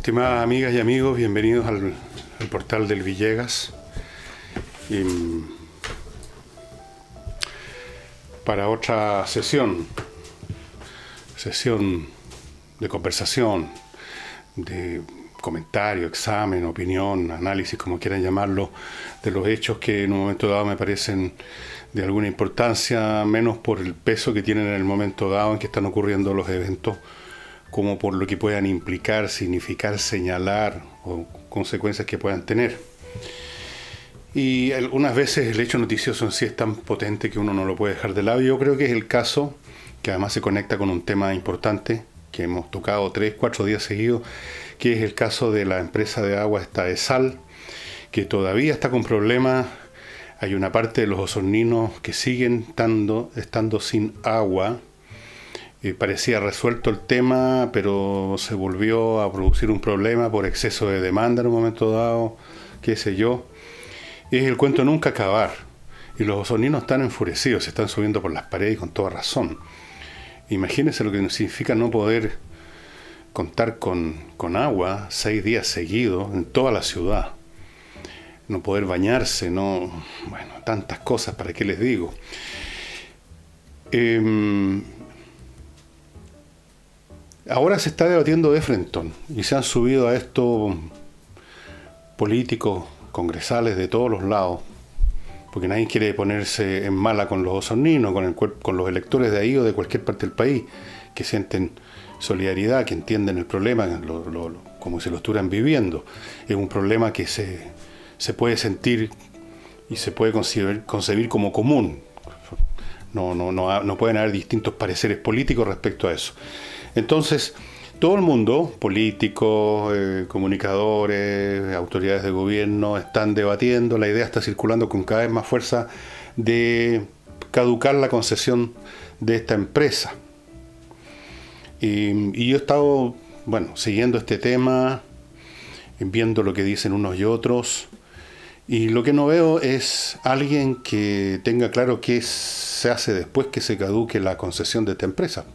Estimadas amigas y amigos, bienvenidos al portal del Villegas. Para otra sesión de conversación, de comentario, examen, opinión, análisis, como quieran llamarlo, de los hechos que en un momento dado me parecen de alguna importancia, menos por el peso que tienen en el momento dado en que están ocurriendo los eventos, como por lo que puedan implicar, significar, señalar o consecuencias que puedan tener. Y algunas veces el hecho noticioso en sí es tan potente que uno no lo puede dejar de lado. Yo creo que es el caso, que además se conecta con un tema importante que hemos tocado 3-4 días seguidos, que es el caso de la empresa de agua esta de Sal, que todavía está con problemas. Hay una parte de los osorninos que siguen estando sin agua. Parecía resuelto el tema, pero se volvió a producir un problema por exceso de demanda en un momento dado, qué sé yo. Es el cuento nunca acabar. Y los osorninos están enfurecidos, se están subiendo por las paredes con toda razón. Imagínense lo que significa no poder contar con agua 6 días seguidos en toda la ciudad. No poder bañarse, tantas cosas, ¿para qué les digo? Ahora se está debatiendo de Frentón y se han subido a esto políticos, congresales de todos los lados, porque nadie quiere ponerse en mala con los osorninos, con los electores de ahí o de cualquier parte del país, que sienten solidaridad, que entienden el problema, como si lo estuvieran viviendo. Es un problema que se puede sentir y se puede concebir como común. No pueden haber distintos pareceres políticos respecto a eso. Entonces, todo el mundo, políticos, comunicadores, autoridades de gobierno, están debatiendo. La idea está circulando con cada vez más fuerza de caducar la concesión de esta empresa. Y yo he estado, siguiendo este tema, viendo lo que dicen unos y otros. Y lo que no veo es alguien que tenga claro qué se hace después que se caduque la concesión de esta empresa.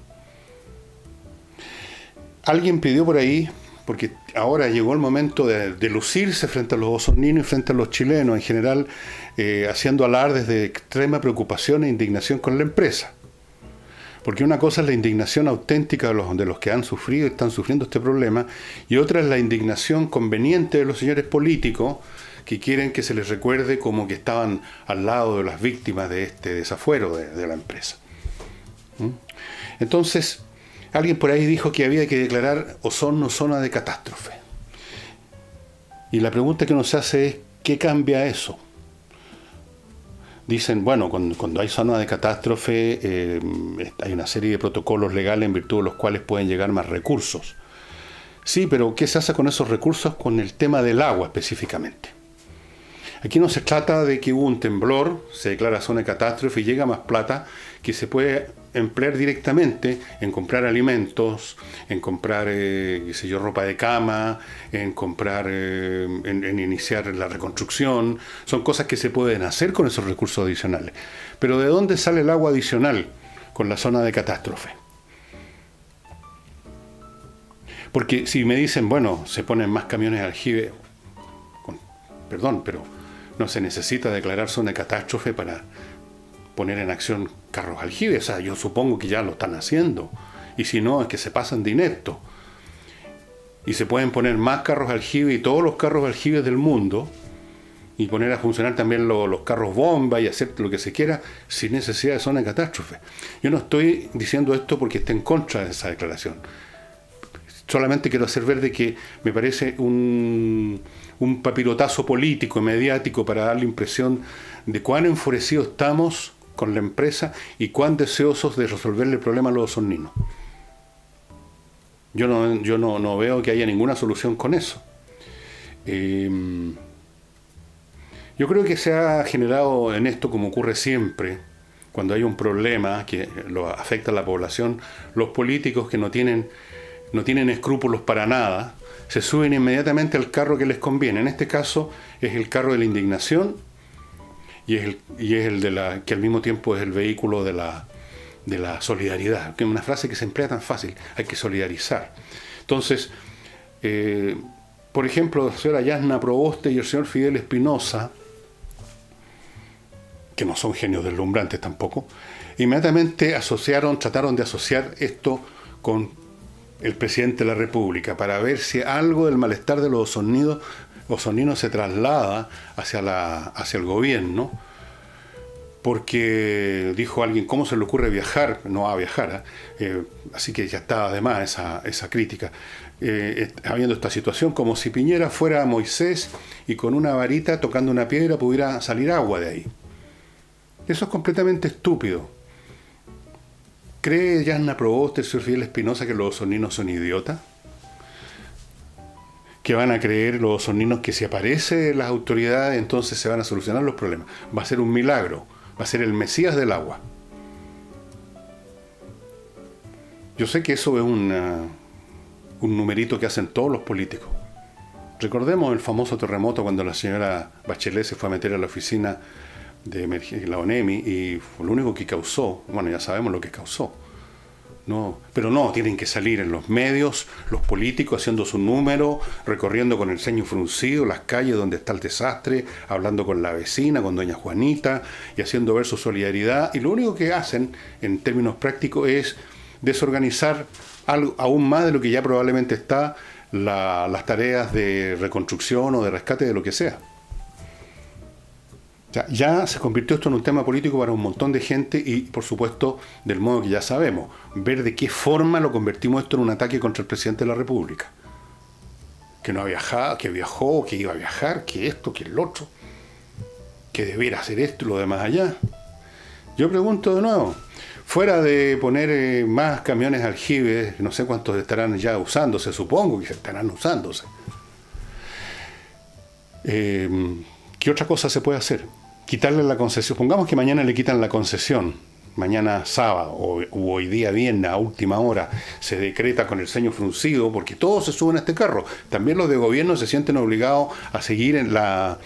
Alguien pidió por ahí, porque ahora llegó el momento de lucirse frente a los osorninos y frente a los chilenos en general, haciendo alardes de extrema preocupación e indignación con la empresa. Porque una cosa es la indignación auténtica de los que han sufrido y están sufriendo este problema, y otra es la indignación conveniente de los señores políticos que quieren que se les recuerde como que estaban al lado de las víctimas de este desafuero de la empresa. Entonces, alguien por ahí dijo que había que declarar Osorno zona de catástrofe. Y la pregunta que uno se hace es, ¿qué cambia eso? Dicen, cuando hay zona de catástrofe, hay una serie de protocolos legales en virtud de los cuales pueden llegar más recursos. Sí, pero ¿qué se hace con esos recursos con el tema del agua específicamente? Aquí no se trata de que hubo un temblor, se declara zona de catástrofe y llega más plata que se puede emplear directamente en comprar alimentos, en comprar, ropa de cama, en comprar, en iniciar la reconstrucción. Son cosas que se pueden hacer con esos recursos adicionales. Pero ¿de dónde sale el agua adicional con la zona de catástrofe? Porque si me dicen, se ponen más camiones de aljibe, perdón, pero no se necesita declarar zona de catástrofe para poner en acción carros aljibe. O sea, yo supongo que ya lo están haciendo. Y si no, es que se pasan de inepto. Y se pueden poner más carros aljibe y todos los carros aljibe del mundo, y poner a funcionar también los carros bomba y hacer lo que se quiera sin necesidad de zona de catástrofe. Yo no estoy diciendo esto porque esté en contra de esa declaración. Solamente quiero hacer ver de que me parece un papirotazo político y mediático para dar la impresión de cuán enfurecidos estamos con la empresa y cuán deseosos de resolverle el problema a los osorninos. Yo no veo que haya ninguna solución con eso. Yo creo que se ha generado en esto, como ocurre siempre, cuando hay un problema que lo afecta a la población, los políticos que no tienen escrúpulos para nada, se suben inmediatamente al carro que les conviene. En este caso es el carro de la indignación y es el que al mismo tiempo es el vehículo de la solidaridad, que es una frase que se emplea tan fácil, hay que solidarizar. Entonces, Por ejemplo, la señora Yasna Proboste y el señor Fidel Espinosa, que no son genios deslumbrantes tampoco, inmediatamente trataron de asociar esto con el presidente de la República para ver si algo del malestar de los osoninos se traslada hacia el gobierno, porque dijo alguien, ¿cómo se le ocurre viajar? No va a viajar, así que ya estaba de más esa crítica. Habiendo esta situación, como si Piñera fuera Moisés y con una varita tocando una piedra pudiera salir agua de ahí. Eso es completamente estúpido. ¿Cree Yasna Proboste, el señor Fidel Espinosa, que los osoninos son idiotas? ¿Que van a creer los osoninos que si aparecen las autoridades entonces se van a solucionar los problemas? Va a ser un milagro, va a ser el Mesías del agua. Yo sé que eso es un numerito que hacen todos los políticos. Recordemos el famoso terremoto cuando la señora Bachelet se fue a meter a la oficina de la ONEMI y fue lo único que causó, bueno, ya sabemos lo que causó. No, pero no, tienen que salir en los medios, los políticos haciendo su número, recorriendo con el ceño fruncido las calles donde está el desastre, hablando con la vecina, con doña Juanita y haciendo ver su solidaridad. Y lo único que hacen, en términos prácticos, es desorganizar aún más de lo que ya probablemente está las tareas de reconstrucción o de rescate de lo que sea. Ya se convirtió esto en un tema político para un montón de gente y, por supuesto, del modo que ya sabemos, ver de qué forma lo convertimos esto en un ataque contra el presidente de la República. Que no ha viajado, que viajó, que iba a viajar, que esto, que el otro, que debiera hacer esto y lo demás allá. Yo pregunto de nuevo, fuera de poner más camiones aljibes, no sé cuántos estarán ya usándose, supongo que estarán usándose. ¿Qué otra cosa se puede hacer? Quitarle la concesión. Pongamos que mañana le quitan la concesión. Mañana sábado o hoy día viernes a última hora se decreta con el ceño fruncido porque todos se suben a este carro. También los de gobierno se sienten obligados a seguir a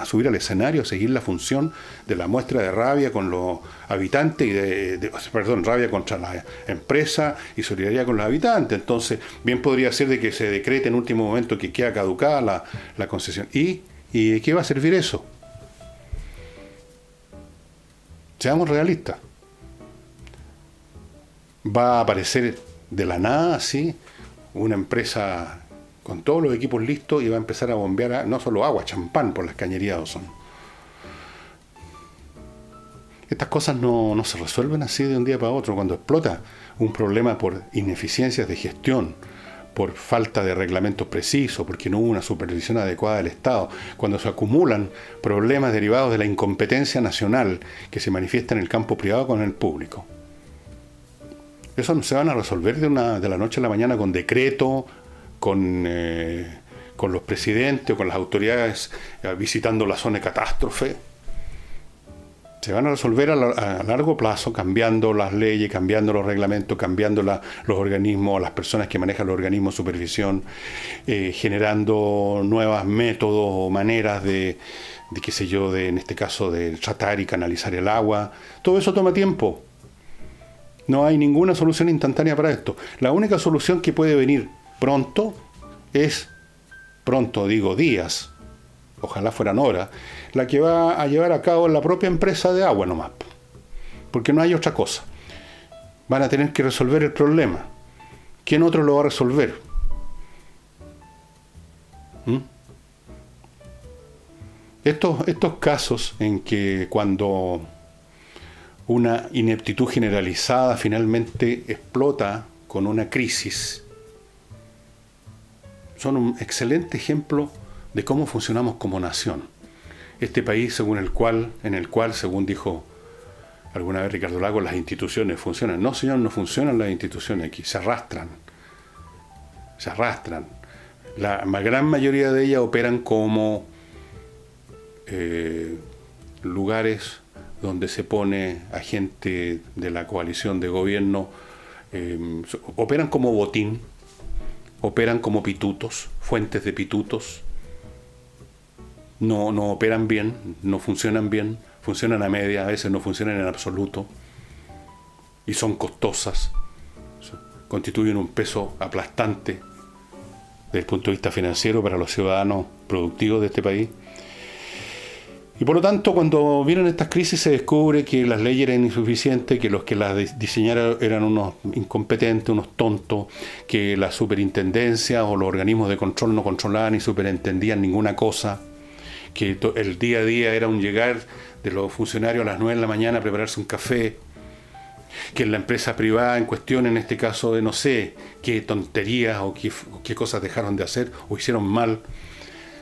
subir al escenario, a seguir la función de la muestra de rabia con los habitantes rabia contra la empresa y solidaridad con los habitantes. Entonces, bien podría ser de que se decrete en último momento que queda caducada la concesión. ¿Y de qué va a servir eso? Seamos realistas. Va a aparecer de la nada, así, una empresa con todos los equipos listos y va a empezar a bombear no solo agua, champán por las cañerías de Ozón. Estas cosas no se resuelven así de un día para otro. Cuando explota un problema por ineficiencias de gestión, por falta de reglamentos precisos, porque no hubo una supervisión adecuada del Estado, cuando se acumulan problemas derivados de la incompetencia nacional que se manifiesta en el campo privado con el público. Eso no se van a resolver de la noche a la mañana con decreto, con los presidentes o con las autoridades visitando la zona de catástrofe. Se van a resolver a largo plazo, cambiando las leyes, cambiando los reglamentos, cambiando los organismos, las personas que manejan los organismos de supervisión, generando nuevos métodos o maneras de qué sé yo, en este caso, de tratar y canalizar el agua. Todo eso toma tiempo. No hay ninguna solución instantánea para esto. La única solución que puede venir pronto es, pronto digo días, ojalá fueran horas, la que va a llevar a cabo la propia empresa de agua nomás, porque no hay otra cosa. Van a tener que resolver el problema. ¿Quién otro lo va a resolver? Estos casos en que cuando una ineptitud generalizada finalmente explota con una crisis son un excelente ejemplo de cómo funcionamos como nación. Este país en el cual, según dijo alguna vez Ricardo Lagos, las instituciones funcionan. No, señor, no funcionan las instituciones aquí, se arrastran. La gran mayoría de ellas operan como lugares donde se pone a gente de la coalición de gobierno, operan como botín, operan como pitutos, fuentes de pitutos. No operan bien, no funcionan bien, funcionan a media, a veces no funcionan en absoluto y son costosas, constituyen un peso aplastante desde el punto de vista financiero para los ciudadanos productivos de este país. Y por lo tanto, cuando vienen estas crisis se descubre que las leyes eran insuficientes, que los que las diseñaron eran unos incompetentes, unos tontos, que las superintendencias o los organismos de control no controlaban ni superentendían ninguna cosa, que el día a día era un llegar de los funcionarios a las 9 de la mañana a prepararse un café, que en la empresa privada en cuestión, en este caso de no sé qué tonterías o qué cosas dejaron de hacer o hicieron mal.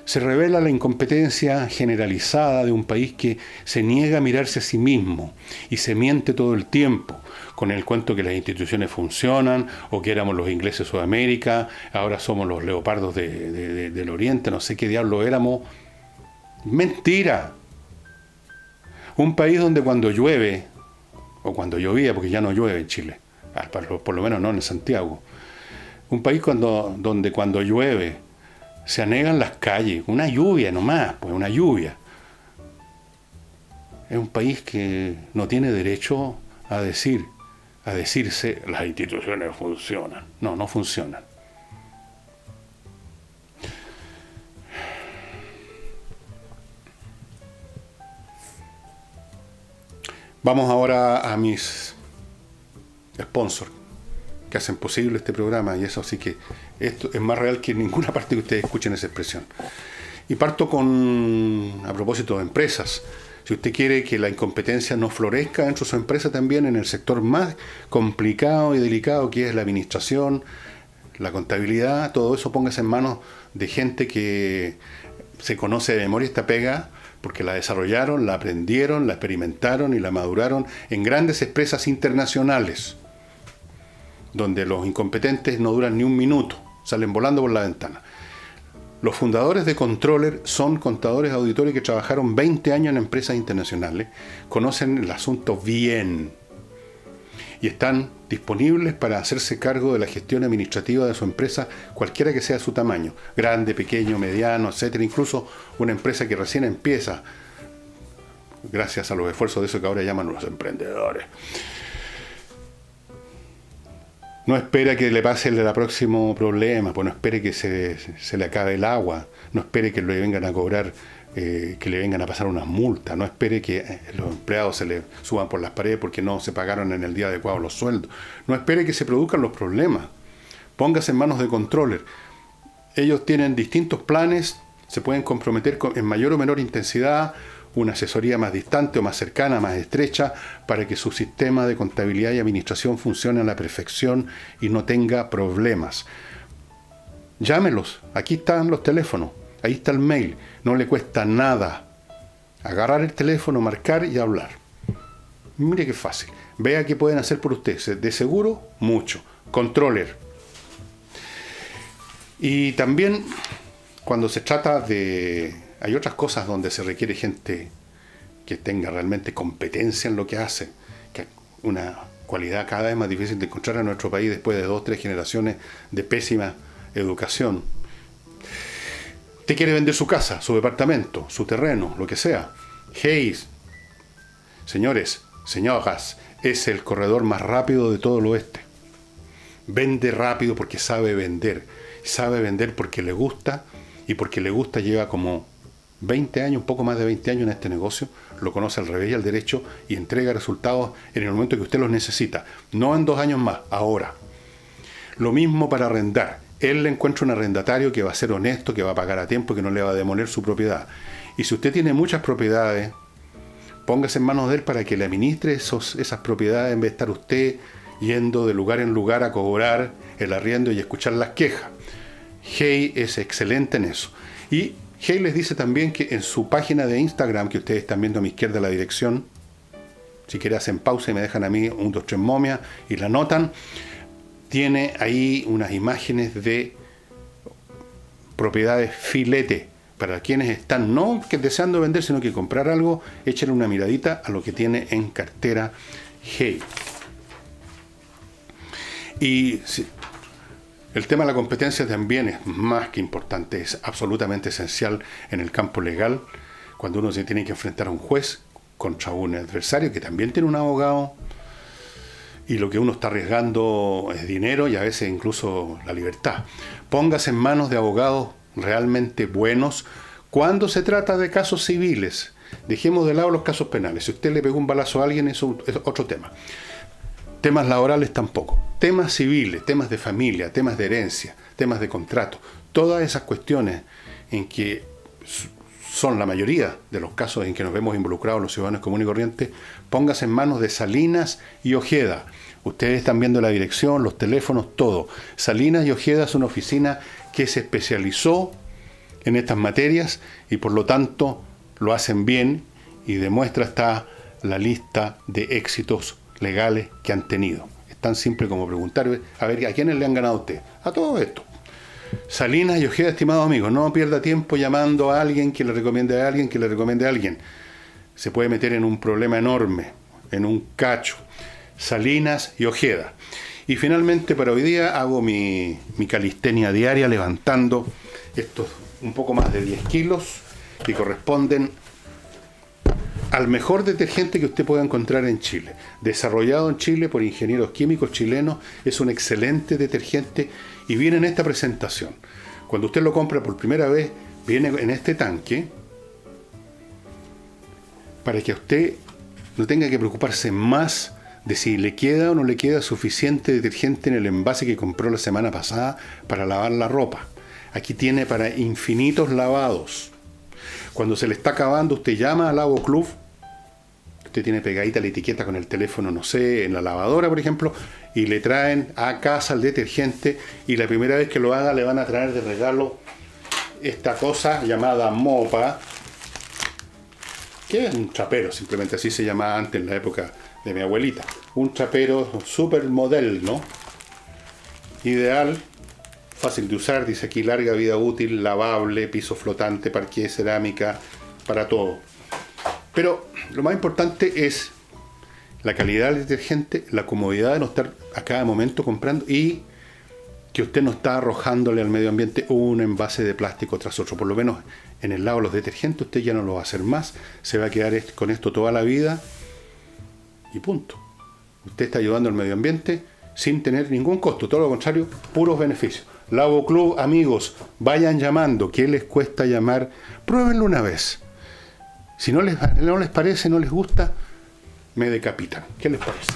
Se revela la incompetencia generalizada de un país que se niega a mirarse a sí mismo y se miente todo el tiempo con el cuento que las instituciones funcionan o que éramos los ingleses de Sudamérica, ahora somos los leopardos del Oriente, no sé qué diablo éramos. Mentira. Un país donde cuando llueve, o cuando llovía, porque ya no llueve en Chile, por lo menos no en Santiago, un país donde cuando llueve se anegan las calles, una lluvia nomás, pues una lluvia. Es un país que no tiene derecho a decirse las instituciones funcionan. No, no funcionan. Vamos ahora a mis sponsors que hacen posible este programa, y eso sí que esto es más real que en ninguna parte que ustedes escuchen esa expresión. Y parto a propósito de empresas. Si usted quiere que la incompetencia no florezca dentro de su empresa también, en el sector más complicado y delicado que es la administración, la contabilidad, todo eso póngase en manos de gente que se conoce de memoria esta pega, porque la desarrollaron, la aprendieron, la experimentaron y la maduraron en grandes empresas internacionales, donde los incompetentes no duran ni un minuto, salen volando por la ventana. Los fundadores de Controller son contadores auditores que trabajaron 20 años en empresas internacionales, conocen el asunto bien y están disponibles para hacerse cargo de la gestión administrativa de su empresa, cualquiera que sea su tamaño, grande, pequeño, mediano, etcétera, incluso una empresa que recién empieza, gracias a los esfuerzos de eso que ahora llaman los emprendedores. No espera que le pase el próximo problema, pues no espere que se le acabe el agua, no espere que le vengan a cobrar, que le vengan a pasar unas multas, no espere que los empleados se le suban por las paredes porque no se pagaron en el día adecuado los sueldos, no espere que se produzcan los problemas, póngase en manos de Controller. Ellos tienen distintos planes, se pueden comprometer en mayor o menor intensidad, una asesoría más distante o más cercana, más estrecha, para que su sistema de contabilidad y administración funcione a la perfección y no tenga problemas. Llámelos, aquí están los teléfonos, ahí está el mail, no le cuesta nada agarrar el teléfono, marcar y hablar. Mire qué fácil, vea qué pueden hacer por usted, de seguro, mucho. Controller. Y también cuando se trata de... Hay otras cosas donde se requiere gente que tenga realmente competencia en lo que hace, que una cualidad cada vez más difícil de encontrar en nuestro país después de 2 o 3 generaciones de pésima educación. Usted quiere vender su casa, su departamento, su terreno, lo que sea. Hayes, señores, señoras, es el corredor más rápido de todo el oeste. Vende rápido porque sabe vender. Sabe vender porque le gusta, y porque le gusta lleva como 20 años, un poco más de 20 años en este negocio, lo conoce al revés y al derecho y entrega resultados en el momento que usted los necesita, no en 2 años más, ahora. Lo mismo para arrendar. Él le encuentra un arrendatario que va a ser honesto, que va a pagar a tiempo, que no le va a demoler su propiedad. Y si usted tiene muchas propiedades, póngase en manos de él para que le administre esas propiedades en vez de estar usted yendo de lugar en lugar a cobrar el arriendo y escuchar las quejas. Hey es excelente en eso. Y Hey les dice también que en su página de Instagram, que ustedes están viendo a mi izquierda la dirección, si quieren hacen pausa y me dejan a mí 1, 2, 3 momia y la anotan, tiene ahí unas imágenes de propiedades filete, para quienes están no que deseando vender, sino que comprar algo, échenle una miradita a lo que tiene en cartera Hey. Y sí, el tema de la competencia también es más que importante, es absolutamente esencial en el campo legal, cuando uno se tiene que enfrentar a un juez contra un adversario que también tiene un abogado, y lo que uno está arriesgando es dinero y a veces incluso la libertad. Póngase en manos de abogados realmente buenos cuando se trata de casos civiles. Dejemos de lado los casos penales. Si usted le pegó un balazo a alguien, eso es otro tema. Temas laborales tampoco. Temas civiles, temas de familia, temas de herencia, temas de contrato. Todas esas cuestiones en que son la mayoría de los casos en que nos vemos involucrados los ciudadanos comunes y corrientes, póngase en manos de Salinas y Ojeda. Ustedes están viendo la dirección, los teléfonos, todo. Salinas y Ojeda es una oficina que se especializó en estas materias y por lo tanto lo hacen bien y demuestra está la lista de éxitos legales que han tenido. Es tan simple como preguntar, a ver, ¿a quiénes le han ganado a usted? A todo esto. Salinas y Ojeda, estimado amigo, no pierda tiempo llamando a alguien que le recomiende a alguien, que le recomiende a alguien. Se puede meter en un problema enorme, en un cacho. Salinas y Ojeda. Y finalmente para hoy día hago mi calistenia diaria levantando estos un poco más de 10 kilos que corresponden al mejor detergente que usted pueda encontrar en Chile. Desarrollado en Chile por ingenieros químicos chilenos, es un excelente detergente y viene en esta presentación. Cuando usted lo compra por primera vez, viene en este tanque para que usted no tenga que preocuparse más de si le queda o no le queda suficiente detergente en el envase que compró la semana pasada para lavar la ropa. Aquí tiene para infinitos lavados. Cuando se le está acabando, usted llama al Lavo Club. Usted tiene pegadita la etiqueta con el teléfono, no sé, en la lavadora, por ejemplo, y le traen a casa el detergente. Y la primera vez que lo haga, le van a traer de regalo esta cosa llamada mopa, que es un trapero, simplemente así se llamaba antes en la época de mi abuelita. Un trapero super moderno, ideal. Fácil de usar, dice aquí, larga vida útil, lavable, piso flotante, parqué, cerámica, para todo. Pero lo más importante es la calidad del detergente, la comodidad de no estar a cada momento comprando y que usted no está arrojándole al medio ambiente un envase de plástico tras otro. Por lo menos en el lado de los detergentes usted ya no lo va a hacer más, se va a quedar con esto toda la vida y punto. Usted está ayudando al medio ambiente sin tener ningún costo, todo lo contrario, puros beneficios. Lavo Club, amigos, vayan llamando. ¿Qué les cuesta llamar? Pruébenlo una vez. Si no les parece, no les gusta, me decapitan. ¿Qué les parece?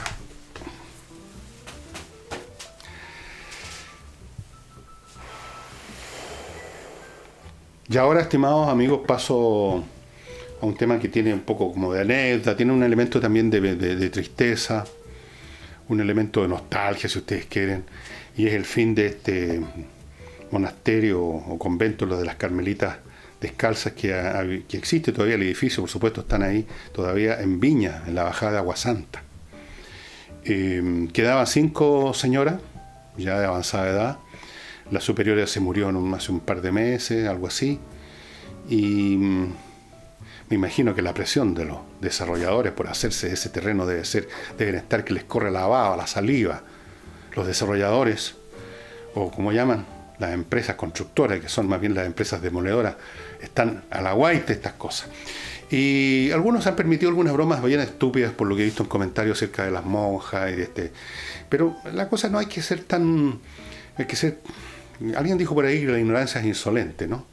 Y ahora, estimados amigos, paso a un tema que tiene un poco como de anécdota, tiene un elemento también de tristeza, un elemento de nostalgia, si ustedes quieren, y es el fin de este monasterio o convento, lo de las Carmelitas Descalzas, que existe todavía el edificio, por supuesto están ahí todavía en Viña, en la bajada de Agua Santa. Quedaban 5 señoras, ya de avanzada edad. La superiora se murió hace un par de meses, algo así, y me imagino que la presión de los desarrolladores por hacerse de ese terreno deben estar que les corre la baba, la saliva. Los desarrolladores, o como llaman, las empresas constructoras, que son más bien las empresas demoledoras, están a la guaita de estas cosas. Y algunos han permitido algunas bromas bien estúpidas por lo que he visto en comentarios acerca de las monjas y de este. Pero la cosa no hay que ser tan... Alguien dijo por ahí que la ignorancia es insolente, ¿no?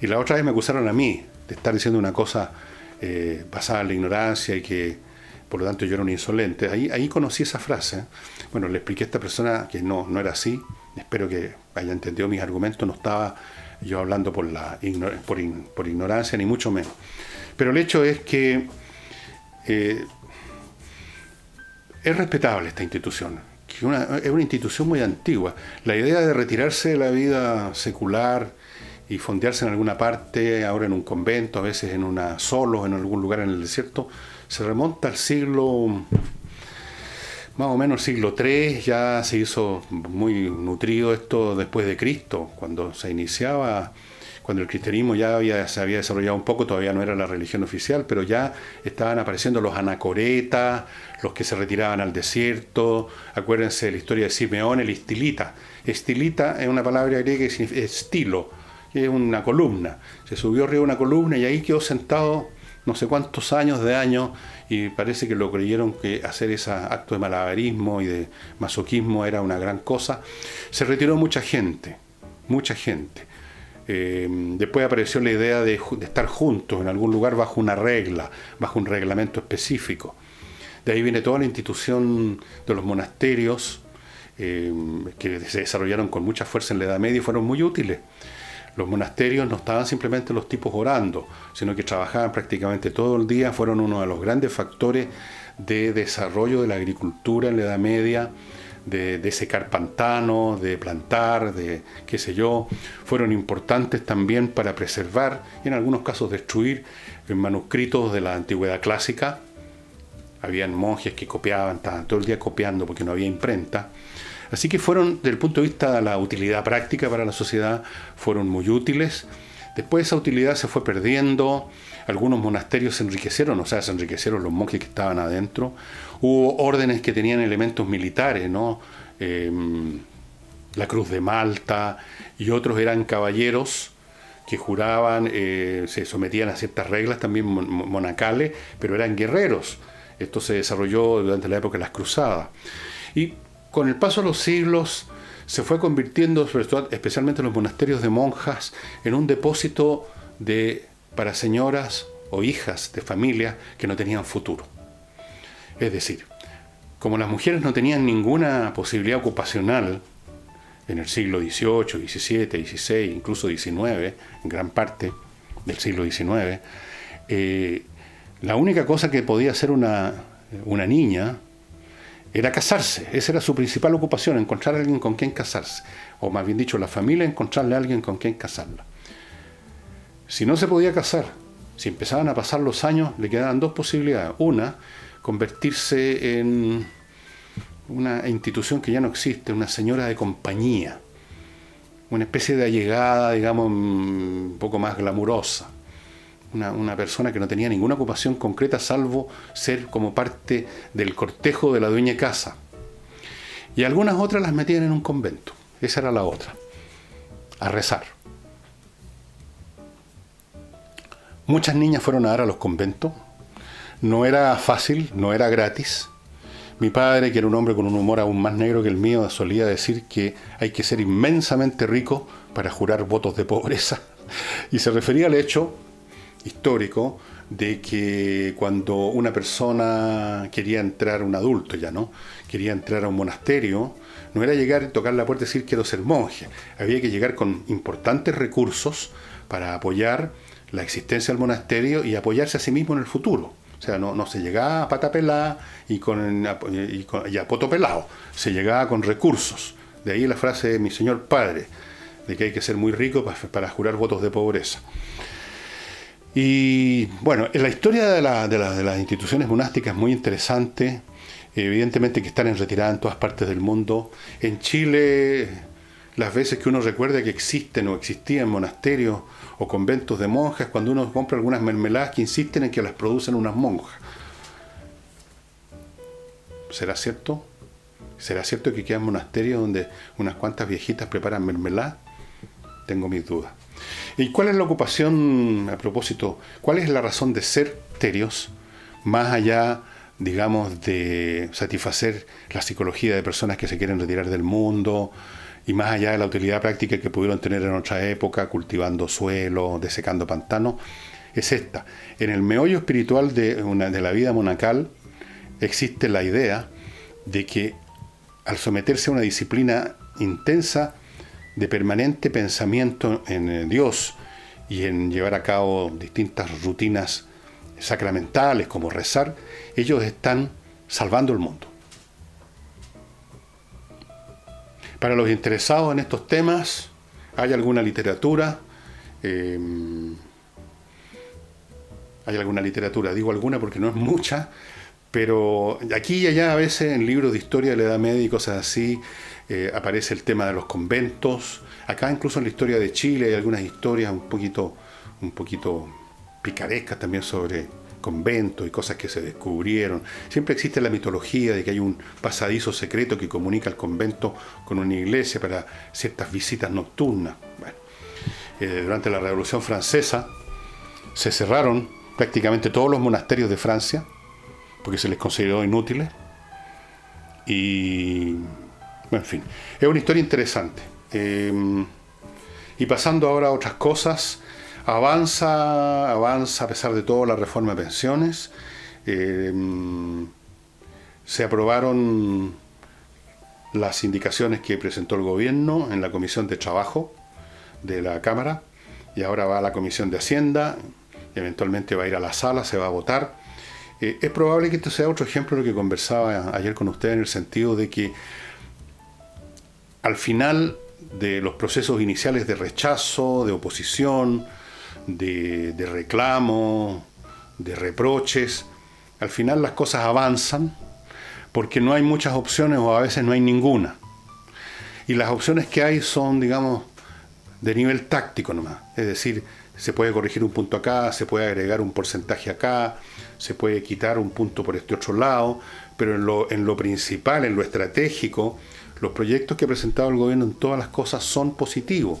Y la otra vez me acusaron a mí de estar diciendo una cosa basada en la ignorancia y que por lo tanto yo era un insolente. Ahí conocí esa frase. Bueno, le expliqué a esta persona que no era así. Espero que haya entendido mis argumentos. No estaba yo hablando por ignorancia, ni mucho menos. Pero el hecho es que es respetable esta institución. Es una institución muy antigua. La idea de retirarse de la vida secular y fondearse en alguna parte, ahora en un convento, a veces solos en algún lugar en el desierto, se remonta al siglo, más o menos el siglo III. Ya se hizo muy nutrido esto después de Cristo, cuando se iniciaba, cuando el cristianismo ya se había desarrollado un poco, todavía no era la religión oficial, pero ya estaban apareciendo los anacoretas, los que se retiraban al desierto. Acuérdense de la historia de Simeón, el estilita. Estilita es una palabra griega que significa estilo, es una columna. Se subió arriba de una columna y ahí quedó sentado no sé cuántos años y parece que lo creyeron que hacer ese acto de malabarismo y de masoquismo era una gran cosa. Se retiró mucha gente, mucha gente. Después apareció la idea de estar juntos en algún lugar bajo una regla, bajo un reglamento específico. De ahí viene toda la institución de los monasterios, que se desarrollaron con mucha fuerza en la Edad Media y fueron muy útiles. Los monasterios no estaban simplemente los tipos orando, sino que trabajaban prácticamente todo el día, fueron uno de los grandes factores de desarrollo de la agricultura en la Edad Media, de secar pantanos, de plantar, de qué sé yo. Fueron importantes también para preservar y en algunos casos destruir manuscritos de la antigüedad clásica. Habían monjes que copiaban, estaban todo el día copiando porque no había imprenta. Así que fueron, desde el punto de vista de la utilidad práctica para la sociedad, fueron muy útiles. Después esa utilidad se fue perdiendo, algunos monasterios se enriquecieron, o sea, se enriquecieron los monjes que estaban adentro. Hubo órdenes que tenían elementos militares, ¿no? La Cruz de Malta, y otros eran caballeros que juraban, se sometían a ciertas reglas también monacales, pero eran guerreros. Esto se desarrolló durante la época de las cruzadas. Y con el paso de los siglos se fue convirtiendo, sobre todo, especialmente los monasterios de monjas, en un depósito para señoras o hijas de familias que no tenían futuro. Es decir, como las mujeres no tenían ninguna posibilidad ocupacional en el siglo XVIII, XVII, XVI, incluso XIX, en gran parte del siglo XIX, la única cosa que podía hacer una niña era casarse. Esa era su principal ocupación, encontrar a alguien con quien casarse. O más bien dicho, la familia encontrarle a alguien con quien casarla. Si no se podía casar, si empezaban a pasar los años, le quedaban dos posibilidades. Una, convertirse en una institución que ya no existe, una señora de compañía, una especie de allegada, digamos, un poco más glamurosa. Una persona que no tenía ninguna ocupación concreta salvo ser como parte del cortejo de la dueña de casa. Y algunas otras las metían en un convento. Esa era la otra. A rezar. Muchas niñas fueron a dar a los conventos. No era fácil, no era gratis. Mi padre, que era un hombre con un humor aún más negro que el mío, solía decir que hay que ser inmensamente rico para jurar votos de pobreza. Y se refería al hecho histórico de que cuando una persona quería entrar, un adulto ya, ¿no? Quería entrar a un monasterio, no era llegar y tocar la puerta y decir quiero ser monje. Había que llegar con importantes recursos para apoyar la existencia del monasterio y apoyarse a sí mismo en el futuro. O sea, no se llegaba a pata pelada y a poto pelado, se llegaba con recursos. De ahí la frase de mi señor padre, de que hay que ser muy rico para jurar votos de pobreza. Y bueno, la historia de las instituciones monásticas es muy interesante, evidentemente que están en retirada en todas partes del mundo. En Chile, las veces que uno recuerda que existen o existían monasterios o conventos de monjas, cuando uno compra algunas mermeladas que insisten en que las producen unas monjas. ¿Será cierto? ¿Será cierto que quedan monasterios donde unas cuantas viejitas preparan mermelada? Tengo mis dudas. ¿Y cuál es la ocupación, a propósito, cuál es la razón de ser terios, más allá, digamos, de satisfacer la psicología de personas que se quieren retirar del mundo, y más allá de la utilidad práctica que pudieron tener en otra época, cultivando suelo, desecando pantanos? Es esta. En el meollo espiritual de la vida monacal existe la idea de que al someterse a una disciplina intensa, de permanente pensamiento en Dios y en llevar a cabo distintas rutinas sacramentales como rezar, ellos están salvando el mundo. Para los interesados en estos temas, hay alguna literatura, digo alguna porque no es mucha, pero aquí y allá a veces en libros de historia de la Edad Media y cosas así, aparece el tema de los conventos. Acá incluso en la historia de Chile hay algunas historias un poquito picarescas también sobre conventos y cosas que se descubrieron. Siempre existe la mitología de que hay un pasadizo secreto que comunica el convento con una iglesia para ciertas visitas nocturnas. Bueno, durante la Revolución Francesa se cerraron prácticamente todos los monasterios de Francia porque se les consideró inútiles. Y, bueno, en fin, es una historia interesante. Y pasando ahora a otras cosas, avanza a pesar de todo la reforma de pensiones. Se aprobaron las indicaciones que presentó el gobierno en la Comisión de Trabajo de la Cámara, y ahora va a la Comisión de Hacienda, y eventualmente va a ir a la sala, se va a votar. Es probable que esto sea otro ejemplo de lo que conversaba ayer con usted, en el sentido de que al final de los procesos iniciales de rechazo, de oposición, de reclamo, de reproches, al final las cosas avanzan porque no hay muchas opciones o a veces no hay ninguna. Y las opciones que hay son, digamos, de nivel táctico nomás. Es decir, se puede corregir un punto acá, se puede agregar un porcentaje acá, se puede quitar un punto por este otro lado, pero en lo principal, en lo estratégico, los proyectos que ha presentado el gobierno en todas las cosas son positivos.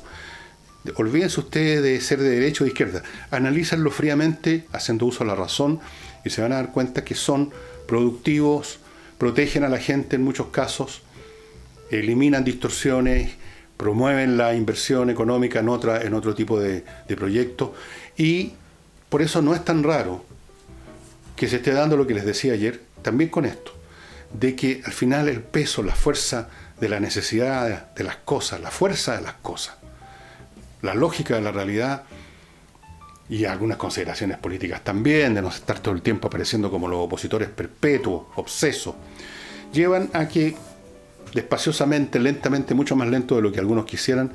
Olvídense ustedes de ser de derecha o de izquierda. Analícenlo fríamente, haciendo uso de la razón, y se van a dar cuenta que son productivos, protegen a la gente en muchos casos, eliminan distorsiones, promueven la inversión económica en otro tipo de proyectos, y por eso no es tan raro que se esté dando lo que les decía ayer, también con esto, de que al final el peso, la fuerza de la necesidad de las cosas, la fuerza de las cosas, la lógica de la realidad y algunas consideraciones políticas también, de no estar todo el tiempo apareciendo como los opositores perpetuos, obsesos, llevan a que despaciosamente, lentamente, mucho más lento de lo que algunos quisieran,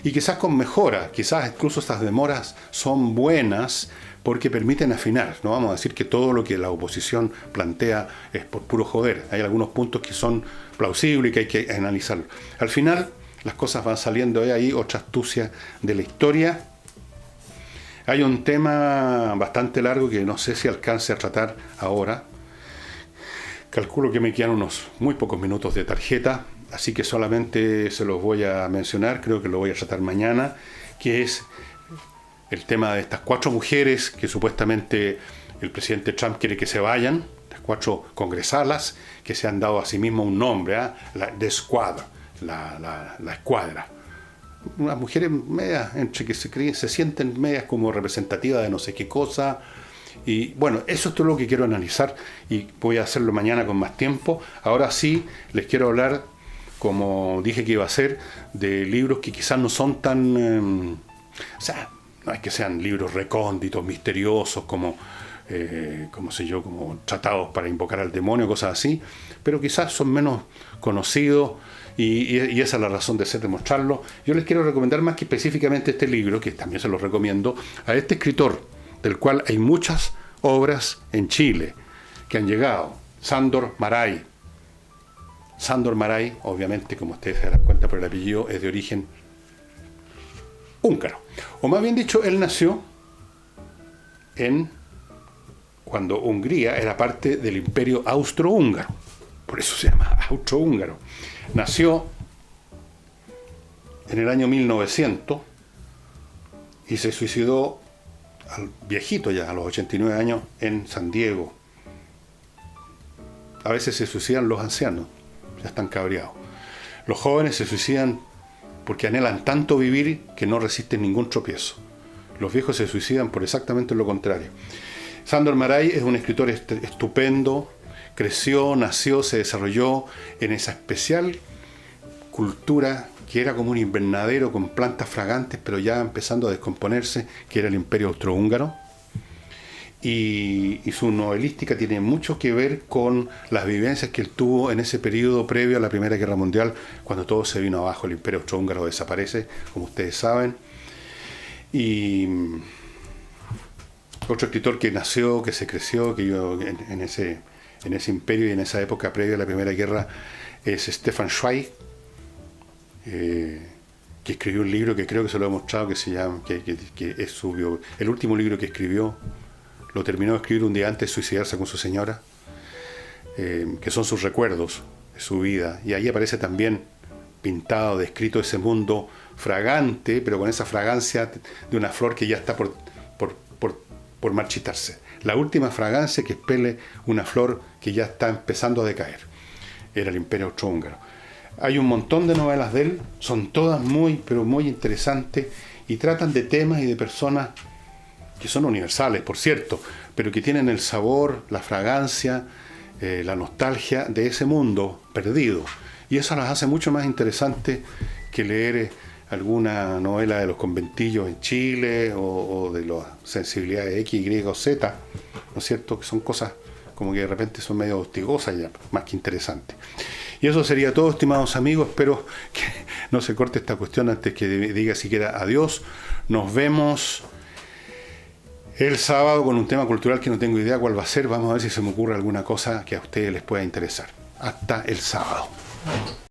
y quizás con mejora, quizás incluso estas demoras son buenas porque permiten afinar. No vamos a decir que todo lo que la oposición plantea es por puro joder. Hay algunos puntos que son plausibles y que hay que analizarlos. Al final, las cosas van saliendo de ahí, otra astucia de la historia. Hay un tema bastante largo que no sé si alcance a tratar ahora. Calculo que me quedan unos muy pocos minutos de tarjeta, así que solamente se los voy a mencionar, creo que lo voy a tratar mañana, que es el tema de estas 4 mujeres que supuestamente el presidente Trump quiere que se vayan, las 4 congresalas que se han dado a sí mismo un nombre, The Squad, la escuadra. Unas mujeres medias, entre que se sienten medias como representativas de no sé qué cosa. Y bueno, eso es todo lo que quiero analizar, y voy a hacerlo mañana con más tiempo. Ahora sí, les quiero hablar, como dije que iba a hacer, de libros que quizás no son tan... o sea, no es que sean libros recónditos, misteriosos, como tratados para invocar al demonio, cosas así, pero quizás son menos conocidos, y esa es la razón de ser, de mostrarlo. Yo les quiero recomendar más que específicamente este libro, que también se los recomiendo, a este escritor, del cual hay muchas obras en Chile que han llegado, Sándor Márai. Sándor Márai, obviamente, como ustedes se dan cuenta por el apellido, es de origen húngaro. O más bien dicho, él nació cuando Hungría era parte del Imperio Austrohúngaro. Por eso se llama austrohúngaro. Nació en el año 1900 y se suicidó viejito ya, a los 89 años, en San Diego. A veces se suicidan los ancianos, ya están cabreados. Los jóvenes se suicidan porque anhelan tanto vivir que no resisten ningún tropiezo. Los viejos se suicidan por exactamente lo contrario. Sándor Márai es un escritor estupendo, nació, se desarrolló en esa especial cultura que era como un invernadero con plantas fragantes, pero ya empezando a descomponerse, que era el Imperio Austrohúngaro. Y su novelística tiene mucho que ver con las vivencias que él tuvo en ese periodo previo a la Primera Guerra Mundial, cuando todo se vino abajo, el Imperio Austrohúngaro desaparece, como ustedes saben. Y otro escritor que nació, que se creció, que yo en ese imperio y en esa época previa a la Primera Guerra, es Stefan Zweig, que escribió un libro que creo que se lo he mostrado, que se llama, que es el último libro que escribió. Lo terminó de escribir un día antes de suicidarse con su señora, que son sus recuerdos de su vida. Y ahí aparece también pintado, descrito ese mundo fragante, pero con esa fragancia de una flor que ya está por marchitarse. la última fragancia que expele una flor que ya está empezando a decaer. Era el Imperio Austrohúngaro. Hay un montón de novelas de él, son todas muy, pero muy interesantes y tratan de temas y de personas que son universales, por cierto, pero que tienen el sabor, la fragancia, la nostalgia de ese mundo perdido. Y eso las hace mucho más interesantes que leer alguna novela de los conventillos en Chile o de las sensibilidades X, Y o Z, ¿no es cierto? Que son cosas como que de repente son medio hostigosas ya, más que interesantes. Y eso sería todo, estimados amigos. Espero que no se corte esta cuestión antes que diga siquiera adiós. Nos vemos el sábado con un tema cultural que no tengo idea cuál va a ser. Vamos a ver si se me ocurre alguna cosa que a ustedes les pueda interesar. Hasta el sábado.